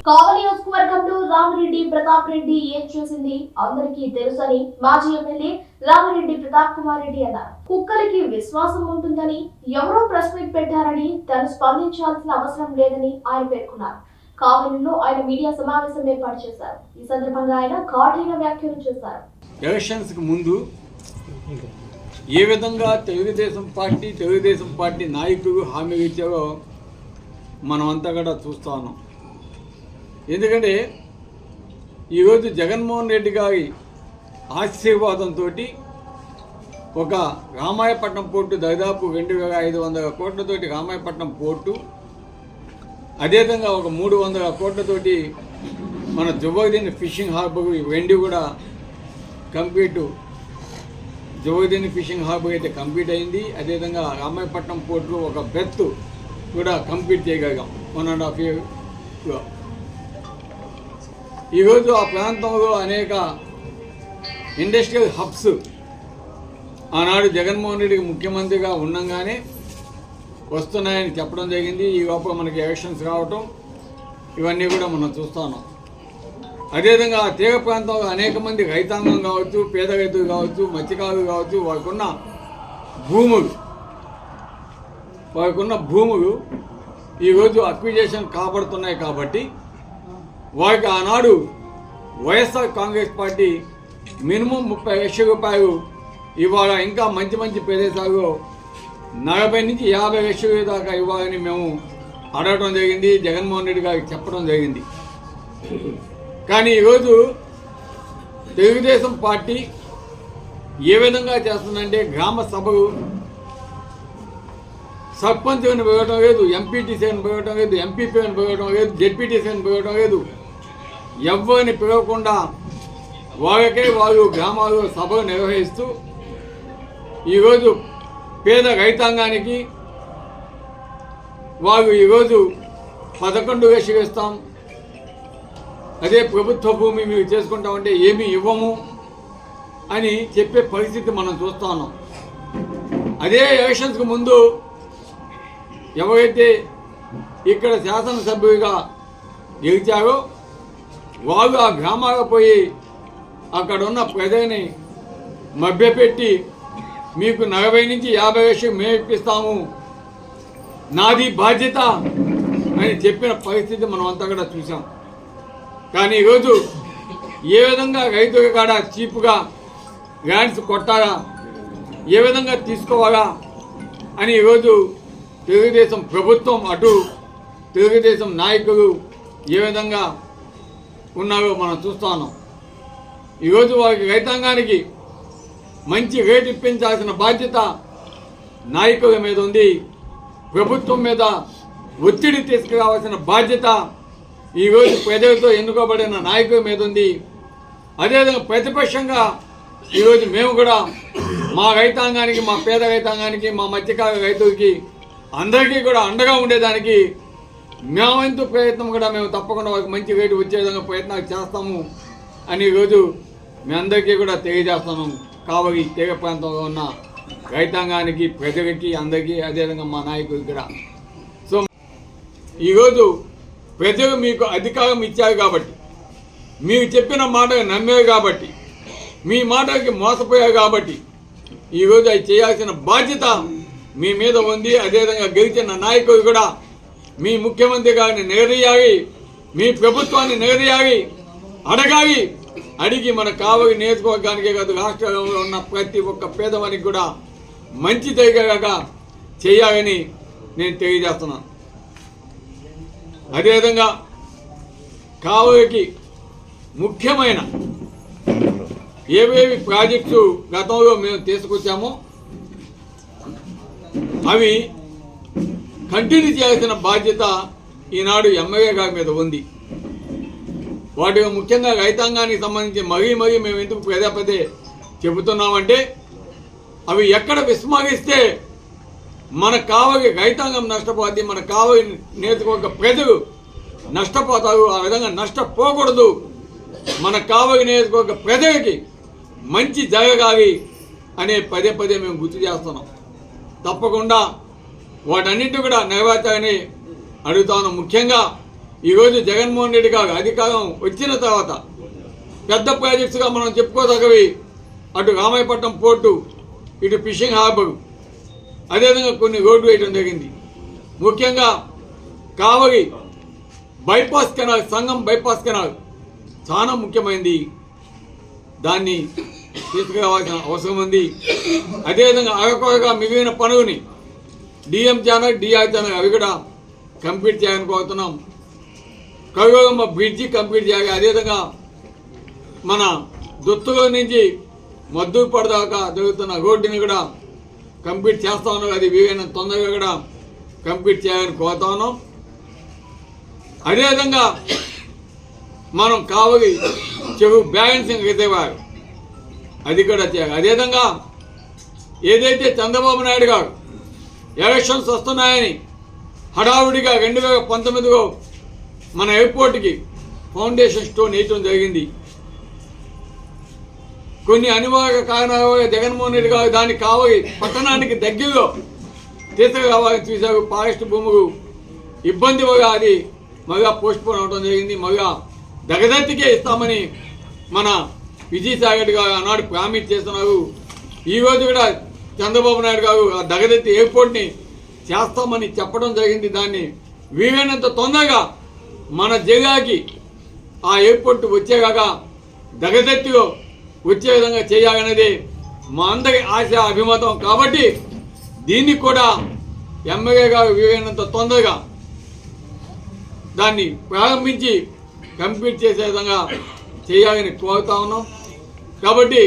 కావలి నియోజకవర్గంలో రామిరెడ్డి ప్రతాప్ రెడ్డి ఏం చేసింది అందరికీ తెలుసని మాజీ ఎమ్మెల్యే రామిరెడ్డి ప్రతాప్ కుమార్ రెడ్డి అన్నారు. కుక్కలకి విశ్వాసం ఉంటుందని ఎవరో ప్రెస్ మీట్ పెట్టారని తను స్పందించాల్సిన అవసరం లేదని ఆయన పేర్కొన్నారు. కావలిలో ఆయన మీడియా సమావేశం ఏర్పాటు చేశారు. ఈ సందర్భంగా ఆయన ఘాటైన వ్యాఖ్యలు చేశారు. ఎలక్షన్స్ కు ముందు ఏ విధంగా తెలుగుదేశం పార్టీ నాయకులు హామీ ఇచ్చారో మనమంతా కూడా చూస్తా ఉన్నాం. ఎందుకంటే ఈరోజు జగన్మోహన్ రెడ్డి గారి ఆశీర్వాదంతో ఒక రామాయపట్నం పోర్టు దాదాపు 2500 కోట్లతోటి రామాయపట్నం పోర్టు, అదేవిధంగా ఒక 300 కోట్లతోటి మన జువ్వదిని ఫిషింగ్ హార్బర్ వెండి కూడా కంప్లీట్, జువ్వదిని ఫిషింగ్ హార్బర్ అయితే కంప్లీట్ అయింది. అదేవిధంగా రామాయపట్నం పోర్టు ఒక బెర్త్ కూడా కంప్లీట్ చేయగలిగాం 1.5 ఇయర్లో. ఈరోజు ఆ ప్రాంతంలో అనేక ఇండస్ట్రియల్ హబ్స్ ఆనాడు జగన్మోహన్ రెడ్డికి ముఖ్యమంత్రిగా ఉండగానే వస్తున్నాయని చెప్పడం జరిగింది. ఈ లోపల మనకి ఎలక్షన్స్ రావటం ఇవన్నీ కూడా మనం చూస్తున్నాం. అదేవిధంగా ఆ తీర ప్రాంతంలో అనేక మంది రైతాంగం కావచ్చు, పేద రైతులు కావచ్చు, మత్స్యకారులు కావచ్చు, వారికున్న భూములు ఈరోజు అక్విజేషన్ కాబడుతున్నాయి. కాబట్టి వారికి ఆనాడు వైఎస్ఆర్ కాంగ్రెస్ పార్టీ మినిమం 30 లక్షల రూపాయలు ఇవాళ ఇంకా మంచి ప్రదేశాల్లో 40 నుంచి 50 లక్షల దాకా ఇవ్వాలని మేము అడగడం జరిగింది, జగన్మోహన్ రెడ్డి గారికి చెప్పడం జరిగింది. కానీ ఈరోజు తెలుగుదేశం పార్టీ ఏ విధంగా చేస్తుందంటే గ్రామ సభలు సర్పంచ్ని పెరగడం లేదు, ఎంపీటీసీని పెరగడం లేదు, ఎంపీపీని పెరగడం లేదు, జెడ్పీటీసీని పెరగడం లేదు. ఎవరిని పిలవకుండా వాళ్ళు గ్రామాల్లో సభలు నిర్వహిస్తూ ఈరోజు పేద రైతాంగానికి వాళ్ళు ఈరోజు 11 లక్షలు ఇస్తాం, అదే ప్రభుత్వ భూమి మీరు చేసుకుంటామంటే ఏమీ ఇవ్వము అని చెప్పే పరిస్థితి మనం చూస్తా ఉన్నాం. అదే ఎలక్షన్స్కి ముందు ఎవరైతే ఇక్కడ శాసనసభ్యులుగా గెలిచారో వాళ్ళు ఆ గ్రామాలకు పోయి అక్కడ ఉన్న ప్రజల్ని మభ్యపెట్టి మీకు 40 నుంచి 50 లక్షలు మేము ఇప్పిస్తాము, నాది బాధ్యత అని చెప్పిన పరిస్థితి మనం అంతా కూడా చూసాం. కానీ ఈరోజు ఏ విధంగా రైతుల కాడ చీప్గా ల్యాండ్స్ కొట్టాలా, ఏ విధంగా తీసుకోవాలా అని ఈరోజు తెలుగుదేశం ప్రభుత్వం, అటు తెలుగుదేశం నాయకులు ఏ విధంగా ఉన్నారో మనం చూస్తున్నాం. ఈరోజు వారికి రైతాంగానికి మంచి రేటు ఇప్పించాల్సిన బాధ్యత నాయకుల మీద ఉంది, ప్రభుత్వం మీద ఒత్తిడి తీసుకురావాల్సిన బాధ్యత ఈరోజు ప్రజలతో ఎన్నుకోబడిన నాయకుల మీద ఉంది. అదేవిధంగా ప్రతిపక్షంగా ఈరోజు మేము కూడా మా రైతాంగానికి, మా పేద రైతాంగానికి, మా మత్స్యకార రైతులకి అందరికీ కూడా అండగా ఉండేదానికి మేమంతు ప్రయత్నం కూడా మేము తప్పకుండా వాళ్ళకి మంచి రేటు వచ్చే విధంగా ప్రయత్నాలు చేస్తాము అని ఈరోజు మీ అందరికీ కూడా తెలియజేస్తున్నాము. కావలి తీర ప్రాంతంలో ఉన్న రైతాంగానికి, ప్రజలకి, అందరికీ, అదేవిధంగా మా నాయకులకి కూడా. సో ఈరోజు ప్రజలు మీకు అధికారం ఇచ్చారు కాబట్టి, మీరు చెప్పిన మాటకు నమ్మారు కాబట్టి, మీ మాటకి మోసపోయారు కాబట్టి ఈరోజు అది చేయాల్సిన బాధ్యత మీ మీద ఉంది. అదేవిధంగా గెలిచిన నాయకులు కూడా మీ ముఖ్యమంత్రి గారిని నిలదీయాలి, మీ ప్రభుత్వాన్ని నిలదీయాలి, అడిగి మన కావలి నియోజకవర్గానికే కాదు రాష్ట్రంలో ఉన్న ప్రతి ఒక్క పేదవానికి కూడా మంచి జరిగేలాగా చేయాలని నేను తెలియజేస్తున్నాను. అదేవిధంగా కావలికి ముఖ్యమైన ఏవేవి ప్రాజెక్టు గతంలో మేము తీసుకొచ్చామో అవి కంటిన్యూ చేయాల్సిన బాధ్యత ఈనాడు ఎమ్మెల్యే గారి మీద ఉంది. వాటికి ముఖ్యంగా రైతాంగానికి సంబంధించి మరీ మేము ఎందుకు పదే చెబుతున్నామంటే అవి ఎక్కడ విస్మరిస్తే మన కావలి రైతాంగం నష్టపోద్ది, మన కావలి నియోజకవర్గ ప్రజలు నష్టపోతారు. ఆ విధంగా నష్టపోకూడదు. మన కావలి నియోజకవర్గ ప్రజలకి మంచి జరగాలి అనే పదే మేము గుర్తు చేస్తున్నాం. తప్పకుండా వాటన్నింటి కూడా నెరవేర్చాలని అడుగుతాను. ముఖ్యంగా ఈరోజు జగన్మోహన్ రెడ్డి గారు అధికారం వచ్చిన తర్వాత పెద్ద ప్రాజెక్ట్స్గా మనం చెప్పుకోదగ్గవి అటు రామాయపట్నం పోర్టు, ఇటు ఫిషింగ్ హార్బర్, అదేవిధంగా కొన్ని రోడ్లు వేయడం జరిగింది. ముఖ్యంగా కావలి బైపాస్ కెనాల్, సంగం బైపాస్ కెనాల్ చాలా ముఖ్యమైనది. దాన్ని తీసుకురావాల్సిన అవసరం ఉంది. అదేవిధంగా అరకొరగా మిగిలిన పనులని డిఎం ఛానల్, డిఆర్ ఛానల్ అవి కూడా కంప్లీట్ చేయాలని కోరుతున్నాం. కవిగమ్మ బ్రిడ్జి కంప్లీట్ చేయాలి. అదేవిధంగా మన దుత్తూరు నుంచి మద్దూరుపాడు దాకా జరుగుతున్న రోడ్డుని కూడా కంప్లీట్ చేస్తా ఉన్నాం. అది వీలైన తొందరగా కూడా కంప్లీట్ చేయాలని కోరుతా ఉన్నాం. అదేవిధంగా మనం కావలి చెరువు బ్యాలెన్సింగ్ రిజర్వాయర్ అది కూడా చేయాలి. అదేవిధంగా ఏదైతే చంద్రబాబు నాయుడు గారు ఎలక్షన్స్ వస్తున్నాయని హడావుడిగా 2019లో మన ఎయిర్పోర్ట్కి ఫౌండేషన్ స్టోన్ వేయటం జరిగింది. కొన్ని అనివార్య కారణాల వల్ల జగన్మోహన్ రెడ్డి గారు దాన్ని కావలి పట్టణానికి దగ్గరలో తీసుకురావాలని చూశారు. ఫారెస్ట్ భూములు ఇబ్బంది వల్ల అది మళ్ళా పోస్ట్ పోన్ అవడం జరిగింది. మళ్ళా దగదత్తికే ఇస్తామని మన విజయసాయి రెడ్డి గారు ఆనాడు ప్రామిస్ చేస్తున్నారు. ఈరోజు కూడా చంద్రబాబు నాయుడు గారు ఆ దగదత్తి ఎయిర్పోర్ట్ని చేస్తామని చెప్పడం జరిగింది. దాన్ని వీలైనంత తొందరగా మన జిల్లాకి ఆ ఎయిర్పోర్ట్ వచ్చేలాగా దగదత్తిలో వచ్చే విధంగా చేయాలనేది మా అందరి ఆశ, అభిమతం. కాబట్టి దీన్ని కూడా ఎమ్మెల్యే గారు వీలైనంత తొందరగా దాన్ని ప్రారంభించి కంప్లీట్ చేసే విధంగా చేయాలని కోరుతా ఉన్నాం. కాబట్టి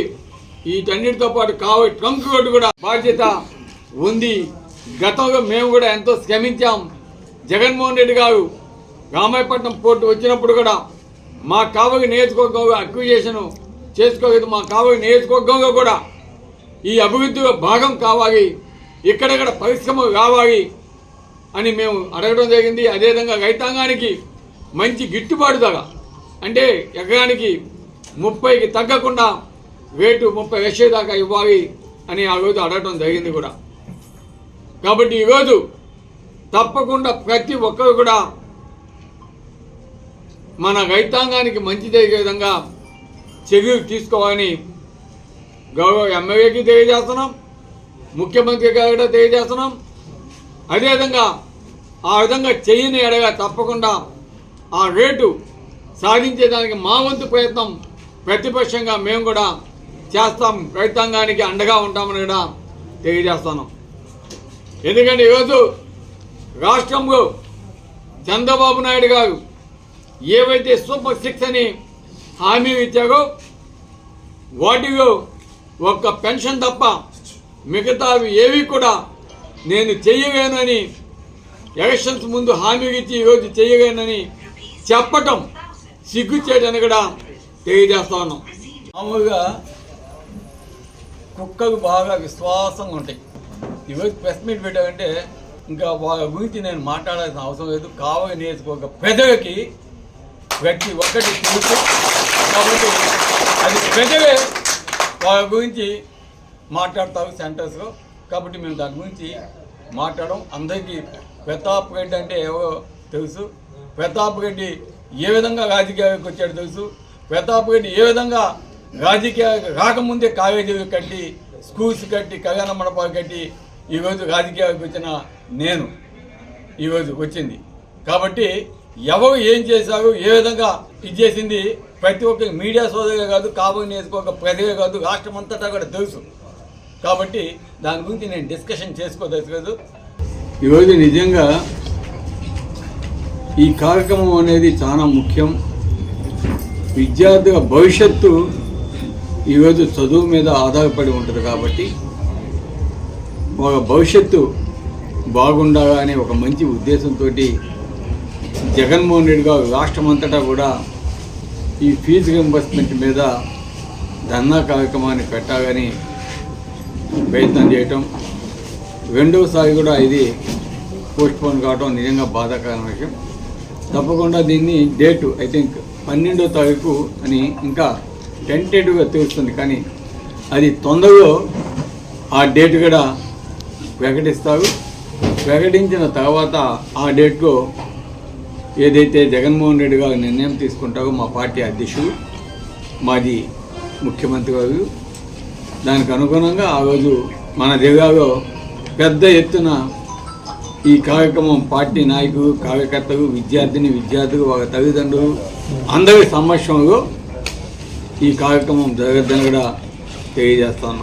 వీటన్నిటితో పాటు కావలి ట్రంక్ రోడ్డు కూడా బాధ్యత ఉంది. గతంలో మేము కూడా ఎంతో శ్రమించాం. జగన్మోహన్ రెడ్డి గారు రామాయపట్నం పోర్టు వచ్చినప్పుడు కూడా మా కావలి నియోజకవర్గంలో అక్విజేషన్ చేసుకోలేదు. మా కావలి నియోజకవర్గంలో కూడా ఈ అభివృద్ధిలో భాగం కావాలి, ఇక్కడెక్కడ పరిశ్రమలు కావాలి అని మేము అడగడం జరిగింది. అదేవిధంగా రైతాంగానికి మంచి గిట్టుబాటు ధర, అంటే ఎకరానికి 30కి తగ్గకుండా రేటు 30 లక్షల దాకా ఇవ్వాలి అని ఆ రోజు అడగడం జరిగింది కూడా. కాబట్టి ఈరోజు తప్పకుండా ప్రతి ఒక్కరు కూడా మన రైతాంగానికి మంచి జరిగే విధంగా చర్యలు తీసుకోవాలని గౌరవ ఎమ్మెల్యేకి తెలియజేస్తున్నాం, ముఖ్యమంత్రి గారు కూడా తెలియజేస్తున్నాం. అదేవిధంగా ఆ విధంగా చేయని ఎడగా తప్పకుండా ఆ రేటు సాధించేదానికి మా వంతు ప్రయత్నం ప్రతిపక్షంగా మేము కూడా చేస్తాం, రైతాంగానికి అండగా ఉంటామని కూడా తెలియజేస్తున్నాం. ఎందుకంటే ఈరోజు రాష్ట్రంలో చంద్రబాబు నాయుడు గారు ఏవైతే సూపర్ 6 అని హామీ ఇచ్చారో వాటిలో ఒక్క పెన్షన్ తప్ప మిగతావి ఏవి కూడా నేను చెయ్యలేనని ఎలక్షన్స్ ముందు హామీ ఇచ్చి ఈరోజు చెయ్యలేనని చెప్పటం సిగ్గుచేటని కూడా తెలియజేస్తా ఉన్నాం. మామూలుగా కుక్కలు బాగా విశ్వాసంగా ఉంటాయి. ఈరోజు ప్రెస్ మీట్ పెట్టామంటే ఇంకా వాళ్ళ గురించి నేను మాట్లాడాల్సిన అవసరం లేదు. కావలి నియోజకవర్గ ప్రజలకి ప్రతి ఒక్కటి తెలుసు. కాబట్టి అది ప్రజలే వాళ్ళ గురించి మాట్లాడతారు సెంటర్స్లో. కాబట్టి మేము దాని గురించి మాట్లాడడం. అందరికీ ప్రతాప్ రెడ్డి అంటే ఎవరో తెలుసు, ప్రతాప్ రెడ్డి ఏ విధంగా రాజకీయాలకు వచ్చాడో తెలుసు, ప్రతాప్ రెడ్డి ఏ విధంగా రాజకీయాలకు రాకముందే కాలేజీలు కట్టి, స్కూల్స్ కట్టి, కళ్యాణ మండపాలు కట్టి ఈరోజు రాజకీయాలకు వచ్చిన నేను ఈరోజు వచ్చింది. కాబట్టి ఎవరు ఏం చేశారు, ఏ విధంగా ఇది చేసింది ప్రతి ఒక్క మీడియా సోదరులే కాదు, కావలి నియోజకవర్గ ప్రజలే కాదు, రాష్ట్రం అంతటా కూడా తెలుసు. కాబట్టి దాని గురించి నేను డిస్కషన్ చేసుకోదలుచుకోదు. ఈరోజు నిజంగా ఈ కార్యక్రమం అనేది చాలా ముఖ్యం. విద్యార్థుల భవిష్యత్తు ఈరోజు చదువు మీద ఆధారపడి ఉంటుంది. కాబట్టి వాళ్ళ భవిష్యత్తు బాగుండాలని ఒక మంచి ఉద్దేశంతో జగన్మోహన్ రెడ్డి గారు రాష్ట్రం అంతటా కూడా ఈ ఫీజు రింబర్స్మెంట్ మీద ధర్నా కార్యక్రమాన్ని పెట్టాలని ప్రయత్నం చేయటం, రెండవసారి కూడా ఇది పోస్ట్పోన్ కావడం నిజంగా బాధాకరమైన విషయం. తప్పకుండా దీన్ని డేటు ఐ థింక్ 12వ తారీఖు అని ఇంకా టెంటేటివ్గా తెలుస్తుంది. కానీ అది తొందరలో ఆ డేట్ కూడా ప్రకటిస్తారు. ప్రకటించిన తర్వాత ఆ డేట్లో ఏదైతే జగన్మోహన్ రెడ్డి గారు నిర్ణయం తీసుకుంటారో మా పార్టీ అధ్యక్షుడు మాజీ ముఖ్యమంత్రి గారు దానికి అనుగుణంగా ఆ రోజు మన జిల్లాలో పెద్ద ఎత్తున ఈ కార్యక్రమం పార్టీ నాయకులు కార్యకర్తలు విద్యార్థులు వాళ్ళ తల్లిదండ్రులు అందరి సమక్షంలో ఈ కార్యక్రమం జరగద్దని కూడా తెలియజేస్తాను.